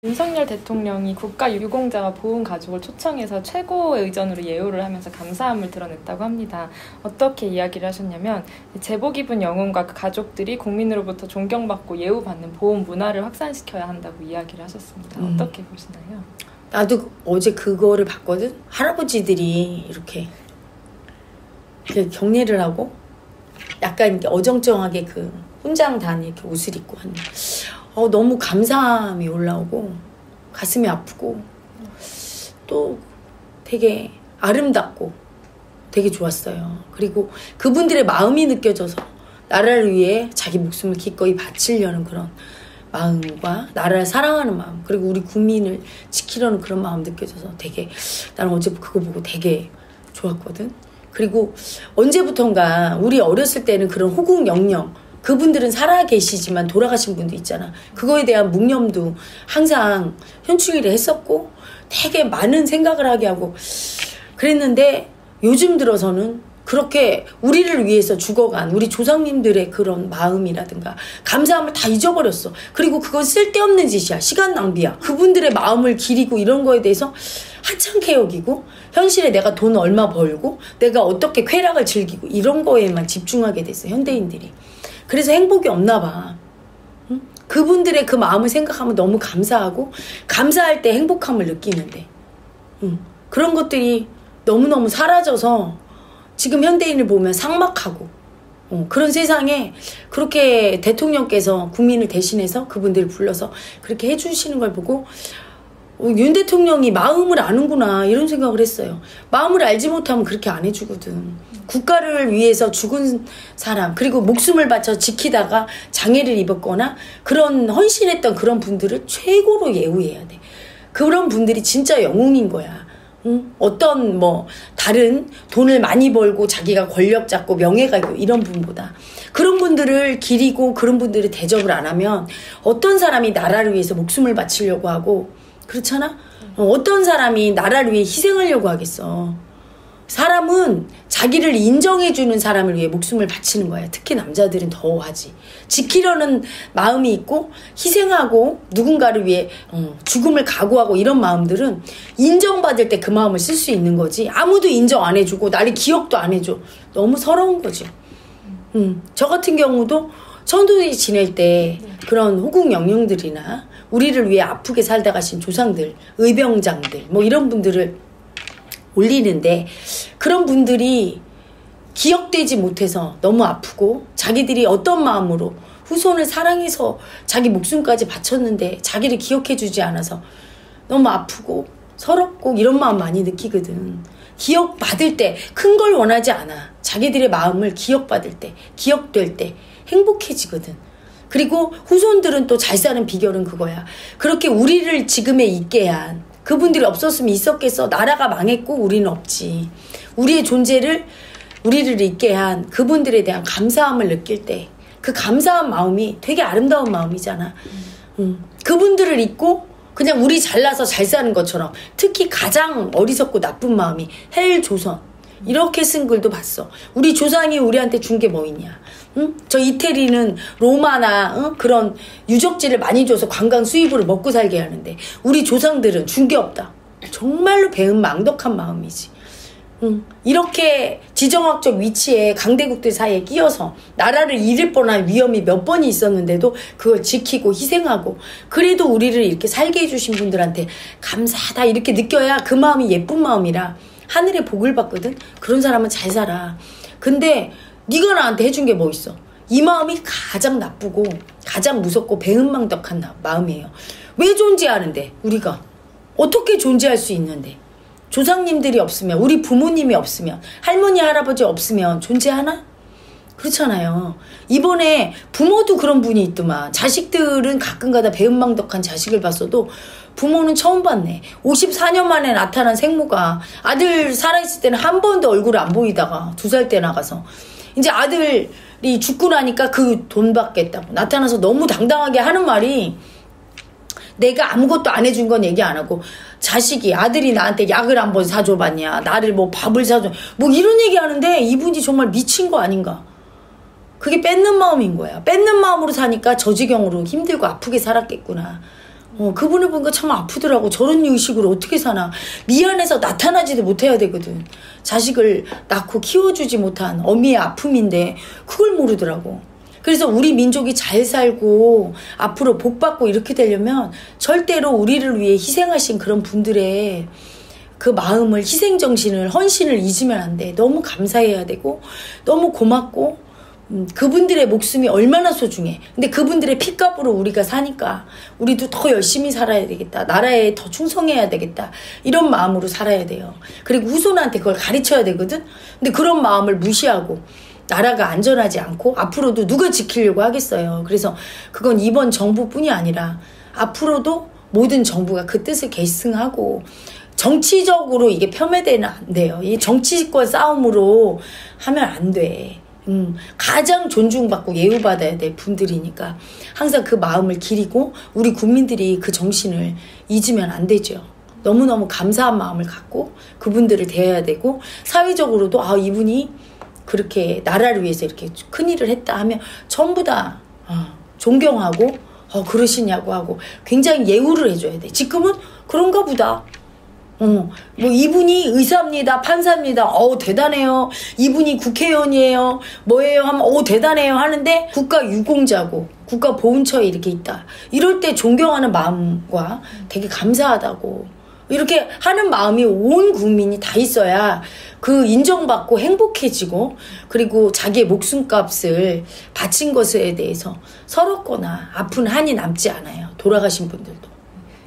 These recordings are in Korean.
윤석열 대통령이 국가유공자와 보훈가족을 초청해서 최고의 의전으로 예우를 하면서 감사함을 드러냈다고 합니다. 어떻게 이야기를 하셨냐면 제복 입은 영웅과 그 가족들이 국민으로부터 존경받고 예우받는 보훈 문화를 확산시켜야 한다고 이야기를 하셨습니다. 어떻게 보시나요? 나도 어제 그거를 봤거든. 할아버지들이 이렇게 경례를 하고 약간 이렇게 어정쩡하게 그 훈장 단 이렇게 옷을 입고 하는 너무 감사함이 올라오고 가슴이 아프고 또 되게 아름답고 되게 좋았어요. 그리고 그분들의 마음이 느껴져서 나라를 위해 자기 목숨을 기꺼이 바치려는 그런 마음과 나라를 사랑하는 마음, 그리고 우리 국민을 지키려는 그런 마음 느껴져서 되게 나는 어제 그거 보고 되게 좋았거든. 그리고 언제부턴가 우리 어렸을 때는 그런 호국영령, 그분들은 살아계시지만 돌아가신 분도 있잖아. 그거에 대한 묵념도 항상 현충일에 했었고 되게 많은 생각을 하게 하고 그랬는데 요즘 들어서는 그렇게 우리를 위해서 죽어간 우리 조상님들의 그런 마음이라든가 감사함을 다 잊어버렸어. 그리고 그건 쓸데없는 짓이야. 시간 낭비야. 그분들의 마음을 기리고 이런 거에 대해서 하찮게 여기고 현실에 내가 돈 얼마 벌고 내가 어떻게 쾌락을 즐기고 이런 거에만 집중하게 됐어, 현대인들이. 그래서 행복이 없나 봐. 응? 그분들의 그 마음을 생각하면 너무 감사하고 감사할 때 행복함을 느끼는데 그런 것들이 너무너무 사라져서 지금 현대인을 보면 삭막하고 그런 세상에 그렇게 대통령께서 국민을 대신해서 그분들을 불러서 그렇게 해주시는 걸 보고 윤 대통령이 마음을 아는구나 이런 생각을 했어요. 마음을 알지 못하면 그렇게 안 해주거든. 국가를 위해서 죽은 사람, 그리고 목숨을 바쳐 지키다가 장애를 입었거나 그런 헌신했던 그런 분들을 최고로 예우해야 돼. 그런 분들이 진짜 영웅인 거야. 어떤 다른 돈을 많이 벌고 자기가 권력 잡고 명예가 있고 이런 분보다 그런 분들을 기리고 그런 분들을 대접을 안 하면 어떤 사람이 나라를 위해서 목숨을 바치려고 하고 그렇잖아? 어떤 사람이 나라를 위해 희생하려고 하겠어. 사람은 자기를 인정해주는 사람을 위해 목숨을 바치는 거야. 특히 남자들은 더 하지. 지키려는 마음이 있고 희생하고 누군가를 위해 죽음을 각오하고 이런 마음들은 인정받을 때 그 마음을 쓸 수 있는 거지. 아무도 인정 안 해주고 나를 기억도 안 해줘. 너무 서러운 거지. 저 같은 경우도 천도에 지낼 때 그런 호국영령들이나 우리를 위해 아프게 살다 가신 조상들, 의병장들 이런 분들을 올리는데 그런 분들이 기억되지 못해서 너무 아프고 자기들이 어떤 마음으로 후손을 사랑해서 자기 목숨까지 바쳤는데 자기를 기억해주지 않아서 너무 아프고 서럽고 이런 마음 많이 느끼거든. 기억받을 때 큰 걸 원하지 않아. 자기들의 마음을 기억받을 때, 기억될 때 행복해지거든. 그리고 후손들은 또 잘 사는 비결은 그거야. 그렇게 우리를 지금에 있게 한 그분들이 없었으면 있었겠어. 나라가 망했고 우리는 없지. 우리의 존재를 우리를 있게 한 그분들에 대한 감사함을 느낄 때 그 감사한 마음이 되게 아름다운 마음이잖아. 그분들을 잊고 그냥 우리 잘나서 잘 사는 것처럼 특히 가장 어리석고 나쁜 마음이 헬조선 이렇게 쓴 글도 봤어. 우리 조상이 우리한테 준 게 뭐 있냐. 저 이태리는 로마나 그런 유적지를 많이 줘서 관광 수입으로 먹고 살게 하는데 우리 조상들은 준 게 없다. 정말로 배은망덕한 마음이지. 이렇게 지정학적 위치에 강대국들 사이에 끼어서 나라를 잃을 뻔한 위험이 몇 번이 있었는데도 그걸 지키고 희생하고 그래도 우리를 이렇게 살게 해주신 분들한테 감사하다 이렇게 느껴야 그 마음이 예쁜 마음이라 하늘의 복을 받거든. 그런 사람은 잘 살아. 근데 네가 나한테 해준 게 뭐 있어? 이 마음이 가장 나쁘고 가장 무섭고 배은망덕한 마음이에요. 왜 존재하는데? 우리가 어떻게 존재할 수 있는데? 조상님들이 없으면, 우리 부모님이 없으면, 할머니 할아버지 없으면 존재하나? 그렇잖아요. 이번에 부모도 그런 분이 있더만. 자식들은 가끔가다 배은망덕한 자식을 봤어도 부모는 처음 봤네. 54년 만에 나타난 생모가 아들 살아있을 때는 한 번도 얼굴 안 보이다가 2살 때 나가서 이제 아들이 죽고 나니까 그 돈 받겠다고 나타나서 너무 당당하게 하는 말이 내가 아무것도 안 해준 건 얘기 안 하고 자식이 아들이 나한테 약을 한번 사줘봤냐 나를 밥을 사줘 이런 얘기 하는데 이분이 정말 미친 거 아닌가. 그게 뺏는 마음인 거야. 뺏는 마음으로 사니까 저 지경으로 힘들고 아프게 살았겠구나. 그분을 보니까 참 아프더라고. 저런 의식으로 어떻게 사나. 미안해서 나타나지도 못해야 되거든. 자식을 낳고 키워주지 못한 어미의 아픔인데 그걸 모르더라고. 그래서 우리 민족이 잘 살고 앞으로 복받고 이렇게 되려면 절대로 우리를 위해 희생하신 그런 분들의 그 마음을, 희생정신을, 헌신을 잊으면 안 돼. 너무 감사해야 되고 너무 고맙고 그분들의 목숨이 얼마나 소중해. 근데 그분들의 핏값으로 우리가 사니까 우리도 더 열심히 살아야 되겠다. 나라에 더 충성해야 되겠다. 이런 마음으로 살아야 돼요. 그리고 후손한테 그걸 가르쳐야 되거든. 근데 그런 마음을 무시하고 나라가 안전하지 않고 앞으로도 누가 지키려고 하겠어요. 그래서 그건 이번 정부뿐이 아니라 앞으로도 모든 정부가 그 뜻을 계승하고 정치적으로 이게 폄훼되면 안 돼요. 이 정치권 싸움으로 하면 안 돼. 가장 존중받고 예우받아야 될 분들이니까 항상 그 마음을 기리고 우리 국민들이 그 정신을 잊으면 안 되죠. 너무너무 감사한 마음을 갖고 그분들을 대해야 되고 사회적으로도 이분이 그렇게 나라를 위해서 이렇게 큰일을 했다 하면 전부 다 존경하고 그러시냐고 하고 굉장히 예우를 해줘야 돼. 지금은 그런가 보다. 뭐 이분이 의사입니다, 판사입니다. 대단해요. 이분이 국회의원이에요. 뭐예요? 하면 대단해요 하는데 국가 유공자고 국가 보훈처에 이렇게 있다. 이럴 때 존경하는 마음과 되게 감사하다고 이렇게 하는 마음이 온 국민이 다 있어야 그 인정받고 행복해지고 그리고 자기의 목숨값을 바친 것에 대해서 서럽거나 아픈 한이 남지 않아요. 돌아가신 분들도.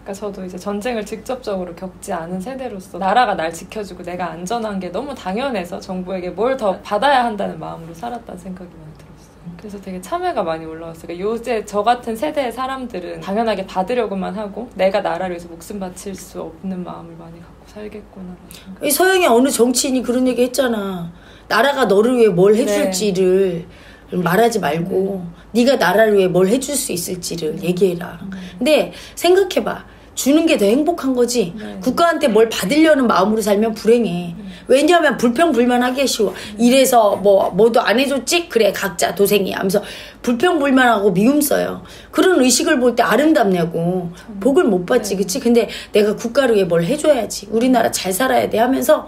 그러니까 저도 이제 전쟁을 직접적으로 겪지 않은 세대로서 나라가 날 지켜주고 내가 안전한 게 너무 당연해서 정부에게 뭘 더 받아야 한다는 마음으로 살았다는 생각이 많이 들었어요. 그래서 되게 참회가 많이 올라왔어요. 그러니까 요새 저 같은 세대의 사람들은 당연하게 받으려고만 하고 내가 나라를 위해서 목숨 바칠 수 없는 마음을 많이 갖고 살겠구나. 서양의 어느 정치인이 그런 얘기 했잖아. 나라가 너를 위해 뭘 해줄지를 말하지 말고 네가 나라를 위해 뭘 해줄 수 있을지를 얘기해라. 근데 생각해봐. 주는 게 더 행복한 거지. 국가한테 뭘 받으려는 마음으로 살면 불행해. 왜냐하면 불평불만하기 쉬워. 이래서 뭐도 안 해줬지? 그래 각자 도생이 하면서 불평불만하고 미움 써요. 그런 의식을 볼 때 아름답냐고. 복을 못 받지. 그치? 근데 내가 국가를 위해 뭘 해줘야지. 우리나라 잘 살아야 돼 하면서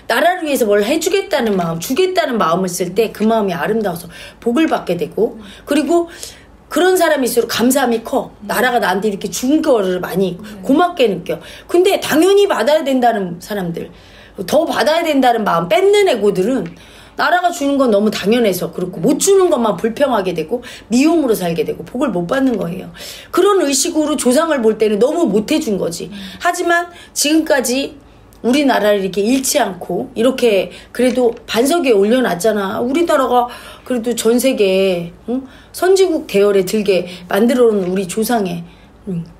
나라를 위해서 뭘 해주겠다는 마음, 주겠다는 마음을 쓸 때 그 마음이 아름다워서 복을 받게 되고 그리고 그런 사람일수록 감사함이 커. 나라가 나한테 이렇게 준 거를 많이 고맙게 느껴. 근데 당연히 받아야 된다는 사람들, 더 받아야 된다는 마음 뺏는 애고들은 나라가 주는 건 너무 당연해서 그렇고 못 주는 것만 불평하게 되고 미움으로 살게 되고 복을 못 받는 거예요. 그런 의식으로 조상을 볼 때는 너무 못 해준 거지. 하지만 지금까지 우리나라를 이렇게 잃지 않고 이렇게 그래도 반석 위에 올려놨잖아. 우리나라가 그래도 전 세계에 선진국 대열에 들게 만들어놓은 우리 조상의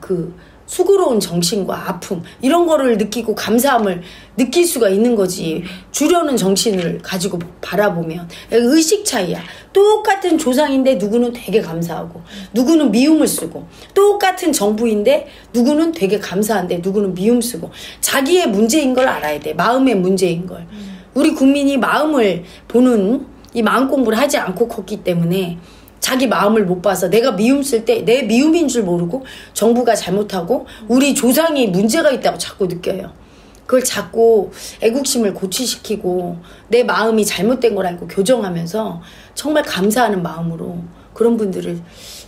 그 수고로운 정신과 아픔 이런 거를 느끼고 감사함을 느낄 수가 있는 거지. 주려는 정신을 가지고 바라보면 의식 차이야. 똑같은 조상인데 누구는 되게 감사하고 누구는 미움을 쓰고 똑같은 정부인데 누구는 되게 감사한데 누구는 미움 쓰고 자기의 문제인 걸 알아야 돼. 마음의 문제인 걸. 우리 국민이 마음을 보는 이 마음 공부를 하지 않고 컸기 때문에 자기 마음을 못 봐서 내가 미움 쓸 때 내 미움인 줄 모르고 정부가 잘못하고 우리 조상이 문제가 있다고 자꾸 느껴요. 그걸 자꾸 애국심을 고취시키고 내 마음이 잘못된 걸 알고 교정하면서 정말 감사하는 마음으로 그런 분들을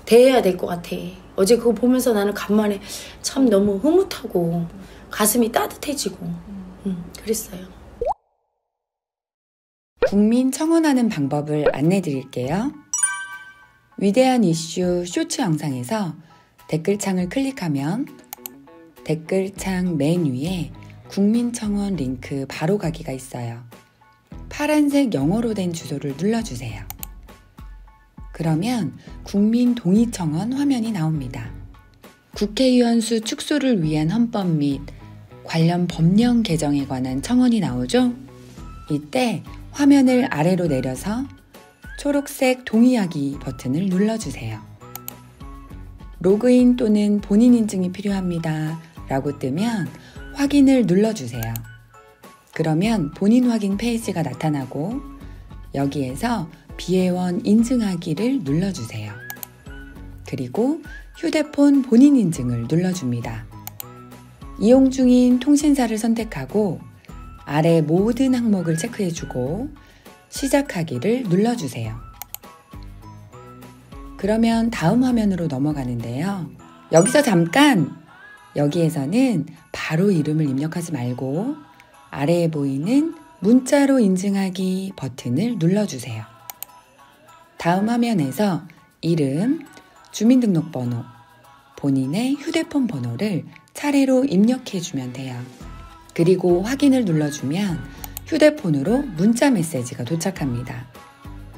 대해야 될 것 같아. 어제 그거 보면서 나는 간만에 참 너무 흐뭇하고 가슴이 따뜻해지고 그랬어요. 국민 청원하는 방법을 안내 드릴게요. 위대한 이슈 쇼츠 영상에서 댓글창을 클릭하면 댓글창 맨 위에 국민청원 링크 바로 가기가 있어요. 파란색 영어로 된 주소를 눌러주세요. 그러면 국민동의청원 화면이 나옵니다. 국회의원 수 축소를 위한 헌법 및 관련 법령 개정에 관한 청원이 나오죠? 이때 화면을 아래로 내려서 초록색 동의하기 버튼을 눌러주세요. 로그인 또는 본인 인증이 필요합니다 라고 뜨면 확인을 눌러주세요. 그러면 본인 확인 페이지가 나타나고 여기에서 비회원 인증하기를 눌러주세요. 그리고 휴대폰 본인 인증을 눌러줍니다. 이용 중인 통신사를 선택하고 아래 모든 항목을 체크해주고 시작하기를 눌러주세요. 그러면 다음 화면으로 넘어가는데요. 여기서 잠깐! 여기에서는 바로 이름을 입력하지 말고 아래에 보이는 문자로 인증하기 버튼을 눌러주세요. 다음 화면에서 이름, 주민등록번호, 본인의 휴대폰 번호를 차례로 입력해주면 돼요. 그리고 확인을 눌러주면 휴대폰으로 문자 메시지가 도착합니다.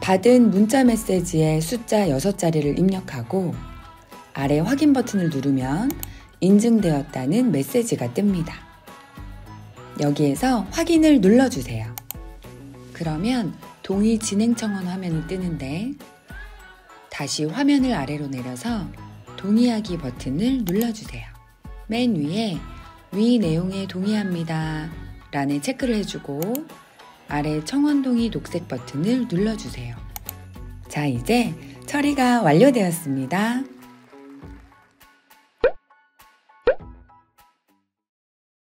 받은 문자 메시지의 숫자 6자리를 입력하고 아래 확인 버튼을 누르면 인증되었다는 메시지가 뜹니다. 여기에서 확인을 눌러주세요. 그러면 동의 진행 청원 화면이 뜨는데 다시 화면을 아래로 내려서 동의하기 버튼을 눌러주세요. 맨 위에 위 내용에 동의합니다 라는 체크를 해주고 아래 청원 동의 녹색 버튼을 눌러주세요. 자, 이제 처리가 완료되었습니다.